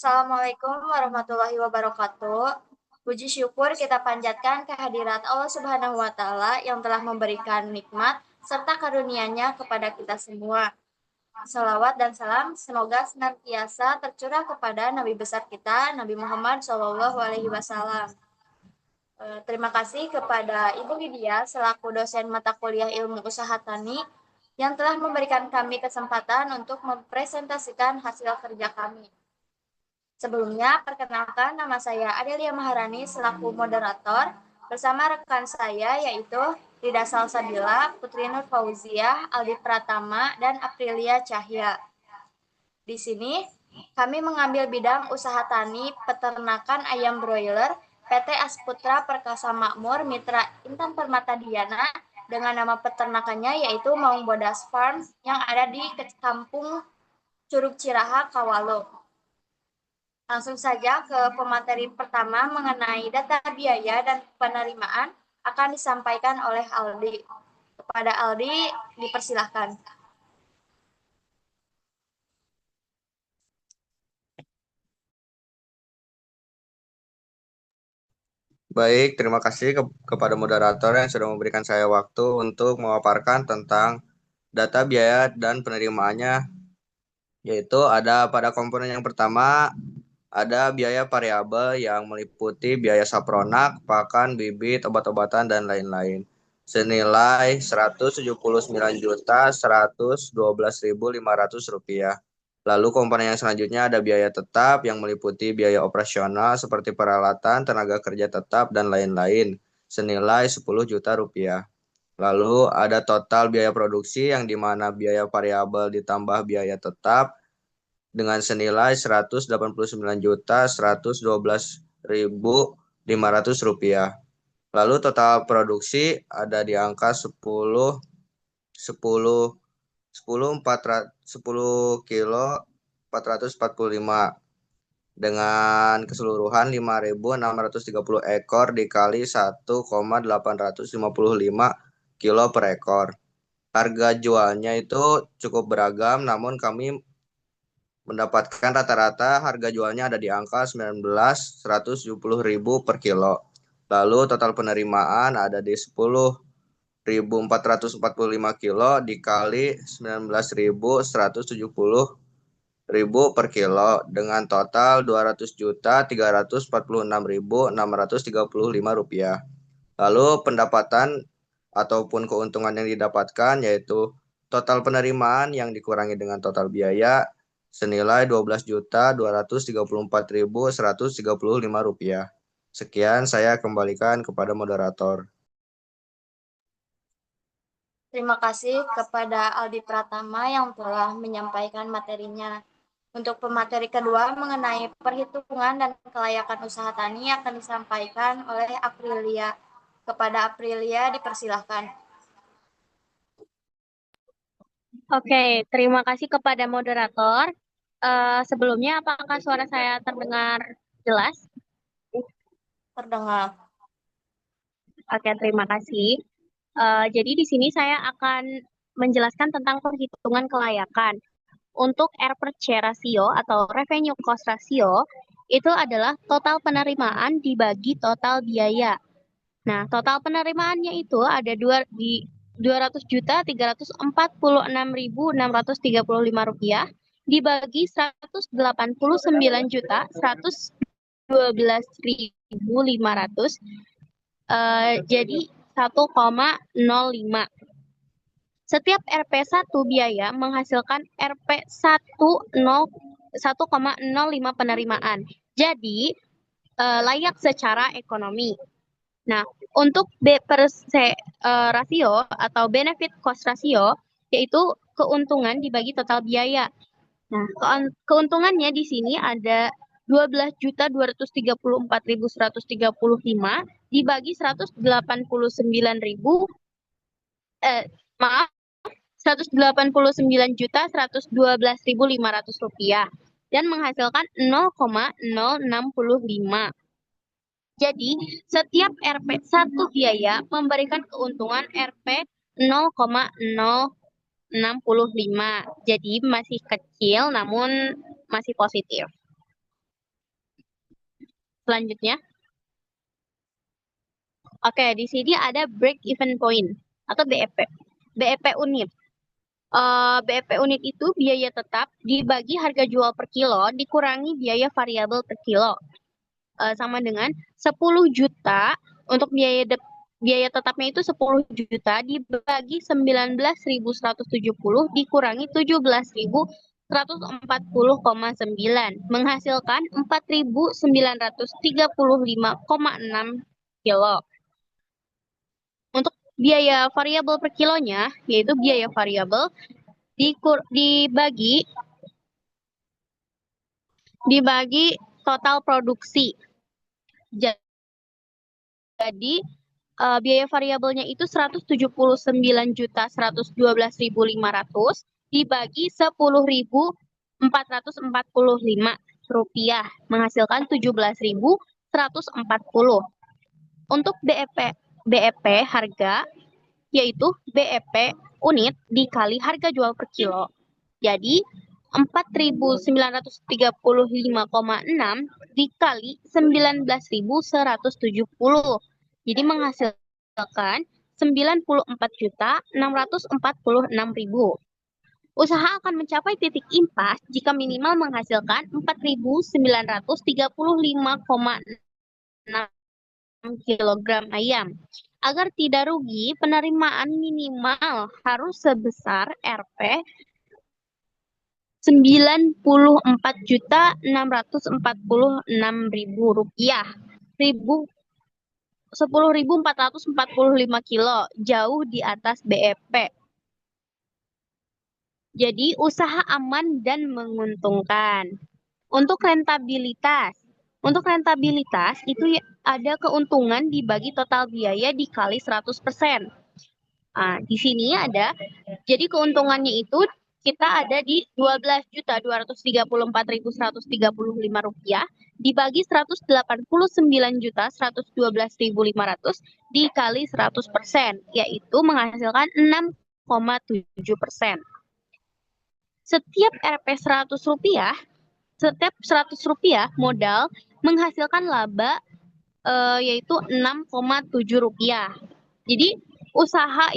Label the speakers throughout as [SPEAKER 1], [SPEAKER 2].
[SPEAKER 1] Assalamualaikum warahmatullahi wabarakatuh. Puji syukur kita panjatkan kehadirat Allah Subhanahu wa Ta'ala yang telah memberikan nikmat serta karunia-Nya kepada kita semua. Salawat dan salam semoga senantiasa tercurah kepada Nabi besar kita, Nabi Muhammad SAW. Terima kasih kepada Ibu Lydia selaku dosen mata kuliah Ilmu Usaha Tani yang telah memberikan kami kesempatan untuk mempresentasikan hasil kerja kami. Sebelumnya, perkenalkan nama saya Adelia Maharani selaku moderator bersama rekan saya yaitu Rida Salsabila, Putri Nur Fauziah, Aldi Pratama, dan Aprilia Cahya. Di sini, kami mengambil bidang usaha tani peternakan ayam broiler PT Asputra Perkasa Makmur Mitra Intan Permata Diana dengan nama peternakannya yaitu Maung Bodas Farm yang ada di Kampung Curug Ciraha, Kawalo. Langsung saja ke pemateri pertama mengenai data biaya dan penerimaan akan disampaikan oleh Aldi. Kepada Aldi, dipersilahkan.
[SPEAKER 2] Baik, terima kasih kepada moderator yang sudah memberikan saya waktu untuk memaparkan tentang data biaya dan penerimaannya, yaitu ada pada komponen yang pertama, ada biaya variabel yang meliputi biaya sapronak, pakan, bibit, obat-obatan, dan lain-lain, senilai Rp179.112.500. Lalu komponen yang selanjutnya ada biaya tetap yang meliputi biaya operasional seperti peralatan, tenaga kerja tetap, dan lain-lain, senilai Rp10 juta. Lalu ada total biaya produksi yang dimana biaya variabel ditambah biaya tetap dengan senilai Rp189.112.500. Lalu total produksi ada di angka 10 kilo 445 dengan keseluruhan 5.630 ekor dikali 1,855 kilo per ekor. Harga jualnya itu cukup beragam, namun kami mendapatkan rata-rata harga jualnya ada di angka 19.170.000 per kilo. Lalu total penerimaan ada di 10.445 kilo dikali 19.170.000 per kilo dengan total Rp200.346.635. Lalu pendapatan ataupun keuntungan yang didapatkan yaitu total penerimaan yang dikurangi dengan total biaya senilai Rp12.234.135. Sekian, saya kembalikan kepada moderator.
[SPEAKER 1] Terima kasih kepada Aldi Pratama yang telah menyampaikan materinya. Untuk pemateri kedua mengenai perhitungan dan kelayakan usaha tani akan disampaikan oleh Aprilia. Kepada Aprilia dipersilahkan.
[SPEAKER 3] Oke, terima kasih kepada moderator. Sebelumnya, apakah suara saya terdengar jelas?
[SPEAKER 1] Terdengar.
[SPEAKER 3] Oke, terima kasih. Jadi di sini saya akan menjelaskan tentang perhitungan kelayakan. Untuk R per C rasio atau revenue cost ratio itu adalah total penerimaan dibagi total biaya. Nah, total penerimaannya itu ada di Rp200.346.635 dibagi Rp189.112.500 jadi 1,05. Setiap RP1 biaya menghasilkan RP1,05 penerimaan. Jadi layak secara ekonomi. Nah, untuk B per C rasio atau benefit cost ratio yaitu keuntungan dibagi total biaya. Nah, keuntungannya di sini ada 12.234.135 dibagi 189.112.500 rupiah dan menghasilkan 0,065. Jadi, setiap RP1 biaya memberikan keuntungan RP 0,065. Jadi, masih kecil namun masih positif. Selanjutnya, oke, di sini ada break even point atau BEP. BEP unit. BEP unit itu biaya tetap dibagi harga jual per kilo dikurangi biaya variabel per kilo. Sama dengan 10 juta untuk biaya tetapnya itu 10 juta dibagi 19.170 dikurangi 17.140,9 menghasilkan 4.935,6 kilo. Untuk biaya variabel per kilonya, yaitu biaya variabel dibagi total produksi. Jadi biaya variabelnya itu 179.112.500 dibagi 10.445 rupiah menghasilkan 17.140. Untuk BEP harga yaitu BEP unit dikali harga jual per kilo. Jadi 4.935,6 dikali 19.170. Jadi menghasilkan 94.646.000. Usaha akan mencapai titik impas jika minimal menghasilkan 4.935,6 kg ayam. Agar tidak rugi, penerimaan minimal harus sebesar Rp 94.646.000, 10.445 kilo, jauh di atas BEP. Jadi usaha aman dan menguntungkan. Untuk rentabilitas itu ada keuntungan dibagi total biaya dikali 100%. Di sini ada, jadi keuntungannya itu kita ada di 12.234.135 rupiah dibagi 189.112.500 dikali 100%, yaitu menghasilkan 6,7%. Setiap Rp 100 modal menghasilkan laba yaitu 6,7 rupiah. Jadi usaha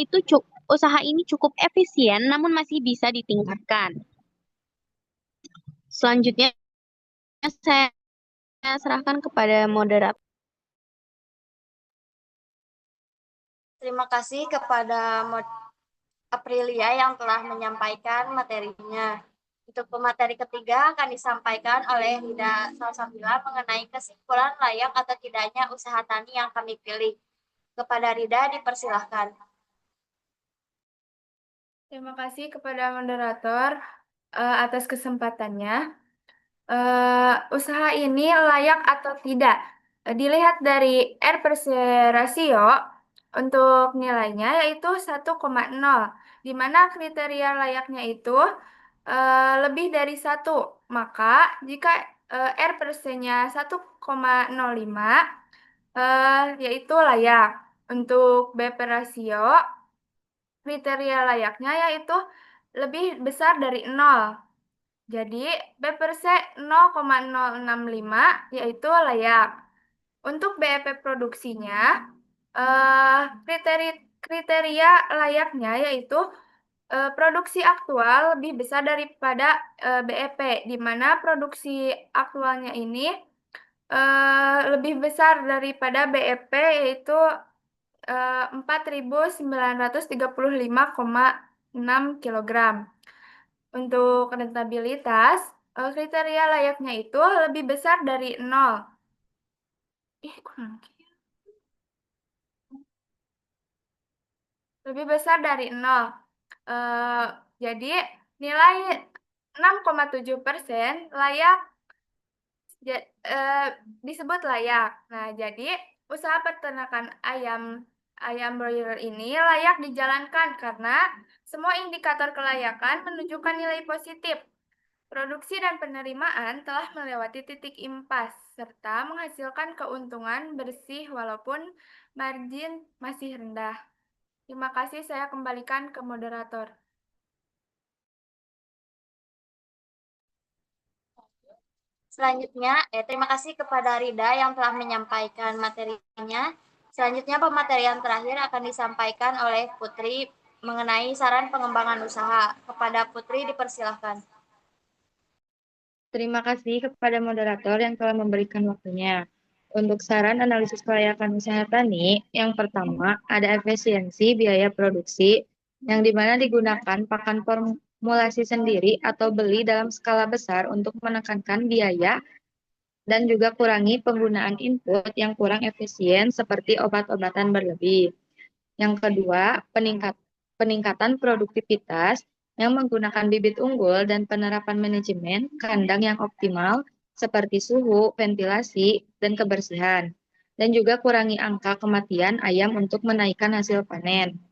[SPEAKER 3] ini cukup efisien namun masih bisa ditingkatkan. Selanjutnya saya serahkan kepada moderator.
[SPEAKER 1] Terima kasih kepada Aprilia yang telah menyampaikan materinya. Untuk pemateri ketiga akan disampaikan oleh Rida Salsabila mengenai kesimpulan layak atau tidaknya usaha tani yang kami pilih. Kepada Rida dipersilahkan.
[SPEAKER 4] Terima kasih kepada moderator atas kesempatannya. Usaha ini layak atau tidak? Dilihat dari R per C rasio, untuk nilainya yaitu 1,0, di mana kriteria layaknya itu lebih dari 1. Maka jika R per C-nya 1,05, yaitu layak. Untuk B per rasio, kriteria layaknya yaitu lebih besar dari 0. Jadi B per C 0,065 yaitu layak. Untuk BEP produksinya, kriteria layaknya yaitu produksi aktual lebih besar daripada BEP, di mana produksi aktualnya ini lebih besar daripada BEP yaitu 4.935,6 kg. Untuk rentabilitas, kriteria layaknya itu lebih besar dari 0. Lebih besar dari 0. Jadi nilai 6,7% layak disebut layak. Nah, jadi usaha peternakan ayam broiler ini layak dijalankan karena semua indikator kelayakan menunjukkan nilai positif. Produksi dan penerimaan telah melewati titik impas serta menghasilkan keuntungan bersih walaupun margin masih rendah. Terima kasih, saya kembalikan ke moderator.
[SPEAKER 1] Selanjutnya, terima kasih kepada Rida yang telah menyampaikan materinya. Selanjutnya, pematerian terakhir akan disampaikan oleh Putri mengenai saran pengembangan usaha. Kepada Putri, dipersilahkan.
[SPEAKER 5] Terima kasih kepada moderator yang telah memberikan waktunya. Untuk saran analisis kelayakan usaha tani, yang pertama ada efisiensi biaya produksi, yang dimana digunakan pakan formulasi sendiri atau beli dalam skala besar untuk menekankan biaya dan juga kurangi penggunaan input yang kurang efisien seperti obat-obatan berlebih. Yang kedua, peningkatan produktivitas yang menggunakan bibit unggul dan penerapan manajemen kandang yang optimal seperti suhu, ventilasi, dan kebersihan. Dan juga kurangi angka kematian ayam untuk menaikkan hasil panen.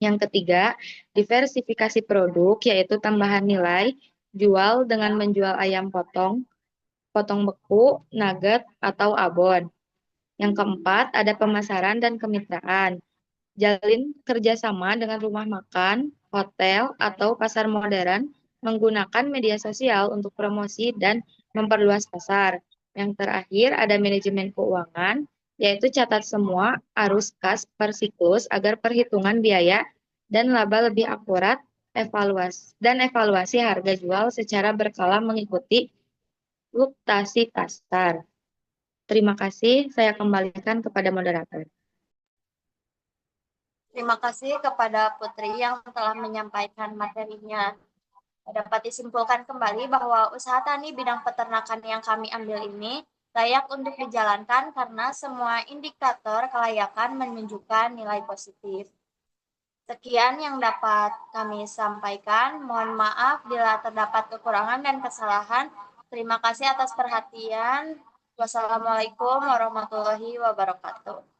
[SPEAKER 5] Yang ketiga, diversifikasi produk yaitu tambahan nilai jual dengan menjual ayam potong beku, nugget, atau abon. Yang keempat, ada pemasaran dan kemitraan. Jalin kerjasama dengan rumah makan, hotel, atau pasar modern menggunakan media sosial untuk promosi dan memperluas pasar. Yang terakhir ada manajemen keuangan, yaitu catat semua arus kas per siklus agar perhitungan biaya dan laba lebih akurat, evaluasi harga jual secara berkala mengikuti fluktuasi pasar. Terima kasih, saya kembalikan kepada moderator.
[SPEAKER 1] Terima kasih kepada Putri yang telah menyampaikan materinya. Dapat disimpulkan kembali bahwa usaha tani bidang peternakan yang kami ambil ini layak untuk dijalankan karena semua indikator kelayakan menunjukkan nilai positif. Sekian yang dapat kami sampaikan. Mohon maaf bila terdapat kekurangan dan kesalahan. Terima kasih atas perhatian. Wassalamualaikum warahmatullahi wabarakatuh.